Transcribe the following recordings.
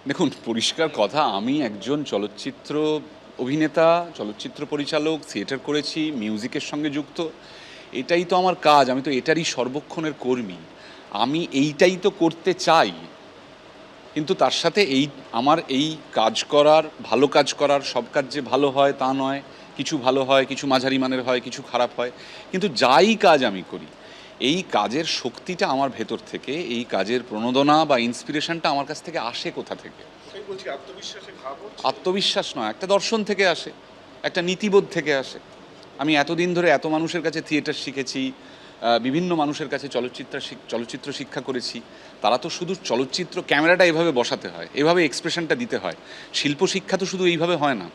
দেখুন, পরিষ্কার কথা, আমি একজন চলচ্চিত্র অভিনেতা, চলচ্চিত্র পরিচালক, থিয়েটার করেছি, মিউজিকের সঙ্গে যুক্ত। এটাই তো আমার কাজ, আমি তো এটারই সর্বক্ষণের কর্মী। আমি এইটাই তো করতে চাই। কিন্তু তার সাথে আমার এই কাজ করার, ভালো কাজ করার, সব কাজ যে ভালো হয় তা নয়। কিছু ভালো হয়, কিছু মাঝারি মানের হয়, কিছু খারাপ হয়। কিন্তু যাই কাজ আমি করি, এই কাজের শক্তিটা আমার ভেতর থেকে, এই কাজের প্রণোদনা বা ইন্সপিরেশনটা আমার কাছ থেকে আসে কোথা থেকে? আত্মবিশ্বাস নয়, একটা দর্শন থেকে আসে, একটা নীতিবোধ থেকে আসে। আমি এতদিন ধরে এত মানুষের কাছে থিয়েটার শিখেছি, বিভিন্ন মানুষের কাছে চলচ্চিত্র শিক্ষা করেছি। তারা তো শুধু চলচ্চিত্র, ক্যামেরাটা এভাবে বসাতে হয়, এভাবে এক্সপ্রেশনটা দিতে হয়। শিল্প শিক্ষা তো শুধু এইভাবে হয় না।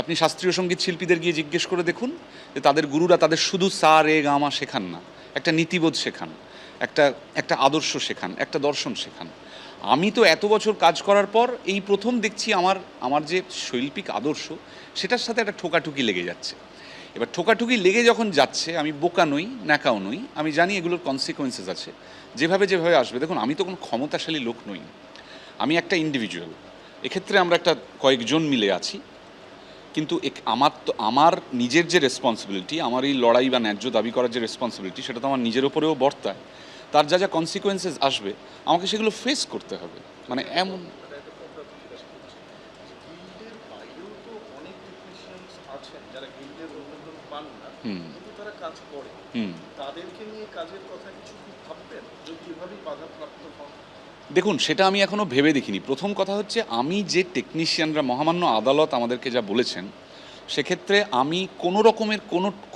আপনি শাস্ত্রীয় সঙ্গীত শিল্পীদের গিয়ে জিজ্ঞেস করে দেখুন যে তাদের গুরুরা তাদের শুধু সা রে গা মা শেখান না, একটা নীতিবোধ শেখান, একটা একটা আদর্শ শেখান, একটা দর্শন শেখান। আমি তো এত বছর কাজ করার পর এই প্রথম দেখছি আমার আমার যে শৈল্পিক আদর্শ, সেটার সাথে একটা ঠোকাঠুকি লেগে যাচ্ছে। এবার ঠোকাঠুকি লেগে যখন যাচ্ছে, আমি বোকা নই, ন্যাকাও নই, আমি জানি এগুলোর কনসিকোয়েন্সেস আছে। যেভাবে যেভাবে আসবে, দেখুন আমি তো কোনো ক্ষমতাশালী লোক নই, আমি একটা ইন্ডিভিজুয়াল। এক্ষেত্রে আমরা একটা কয়েকজন মিলে আছি। কিন্তু আমার নিজের যে রেসপন্সিবিলিটি, আমার এই লড়াই বা ন্যায্য দাবি করার যে রেসপন্সিবিলিটি, সেটা তো আমার নিজের ওপরেও বর্তায়। তার যা যা কনসিকোয়েন্সেস আসবে, আমাকে সেগুলো ফেস করতে হবে। মানে এমন হুম হুম দেখুন, সেটা আমি এখনও ভেবে দেখিনি। প্রথম কথা হচ্ছে, আমি যে টেকনিশিয়ানরা, মহামান্য আদালত আমাদেরকে যা বলেছেন, সেক্ষেত্রে আমি কোনো রকমের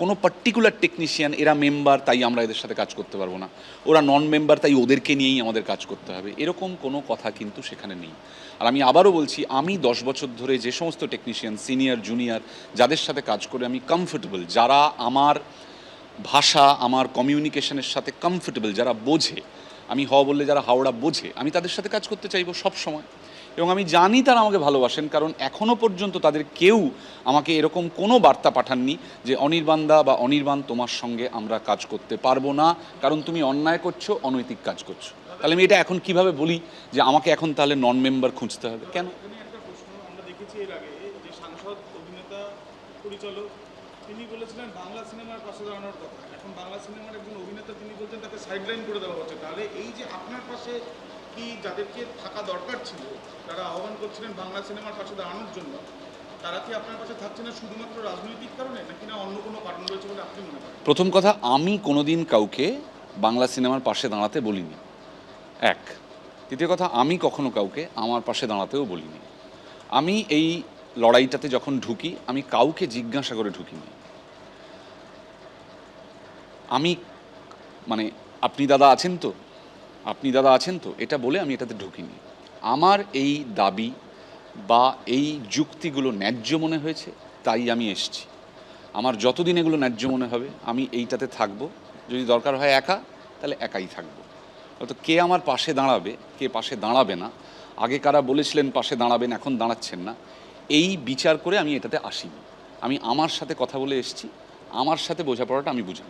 কোনো পার্টিকুলার টেকনিশিয়ান, এরা মেম্বার তাই আমরা এদের সাথে কাজ করতে পারবো না, ওরা নন মেম্বার তাই ওদেরকে নিয়েই আমাদের কাজ করতে হবে, এরকম কোনো কথা কিন্তু সেখানে নেই। আর আমি আবারও বলছি, আমি 10 বছর ধরে যে সমস্ত টেকনিশিয়ান, সিনিয়র জুনিয়র, যাদের সাথে কাজ করে আমি কমফোর্টেবল, যারা আমার ভাষা, আমার কমিউনিকেশনের সাথে কমফোর্টেবল, যারা বোঝে, আমি বললে যারা হাওড়া বোঝে, আমি তাদের সাথে কাজ করতে চাইবো সব সময়। এবং আমি জানি তারা আমাকে ভালোবাসেন, কারণ এখনও পর্যন্ত তাদের কেউ আমাকে এরকম কোনো বার্তা পাঠাননি যে অনির্বাণদা বা অনির্বাণ, তোমার সঙ্গে আমরা কাজ করতে পারবো না, কারণ তুমি অন্যায় করছো, অনৈতিক কাজ করছো। তাহলে আমি এটা এখন কিভাবে বলি যে আমাকে এখন তাহলে নন মেম্বার খুঁজতে হবে কেন? তিনি বলেছিলেন বাংলা সিনেমার পাশে দাঁড়ানোর কথা। এখন বাংলা সিনেমার একজন অভিনেতা, তিনি বলছেন তাকে সাইডলাইন করে দেওয়া হচ্ছে। তাহলে এই যে আপনার পাশে কি যাদেরকে থাকা দরকার ছিল, তারা আহ্বান করছিলেন বাংলা সিনেমার পাশে দাঁড়ানোর জন্য, তারা কি আপনার পাশে থাকছে না শুধুমাত্র রাজনৈতিক কারণে, নাকি না অন্য কোনো কারণ রয়েছে বলে আপনি মনে করেন? প্রথম কথা, আমি কোনোদিন কাউকে বাংলা সিনেমার পাশে দাঁড়াতে বলিনি, এক। দ্বিতীয় কথা, আমি কখনো কাউকে আমার পাশে দাঁড়াতেও বলিনি। আমি এই লড়াইটাতে যখন ঢুকি, আমি কাউকে জিজ্ঞাসা করে ঢুকিনি। আমি মানে আপনি দাদা আছেন তো, আপনি দাদা আছেন তো, এটা বলে আমি এটাতে ঢুকিনি। আমার এই দাবি বা এই যুক্তিগুলো ন্যায্য মনে হয়েছে, তাই আমি এসছি। আমার যতদিন এগুলো ন্যায্য মনে হবে, আমি এইটাতে থাকবো। যদি দরকার হয় একা, তাহলে একাই থাকবো। তো কে আমার পাশে দাঁড়াবে, কে পাশে দাঁড়াবে না, আগে কারা বলেছিলেন পাশে দাঁড়াবেন, এখন দাঁড়াচ্ছেন না, এই বিচার করে আমি এটাতে আসিনি। আমি আমার সাথে কথা বলে এসেছি, আমার সাথে বোঝাপড়াটা আমি বুঝি।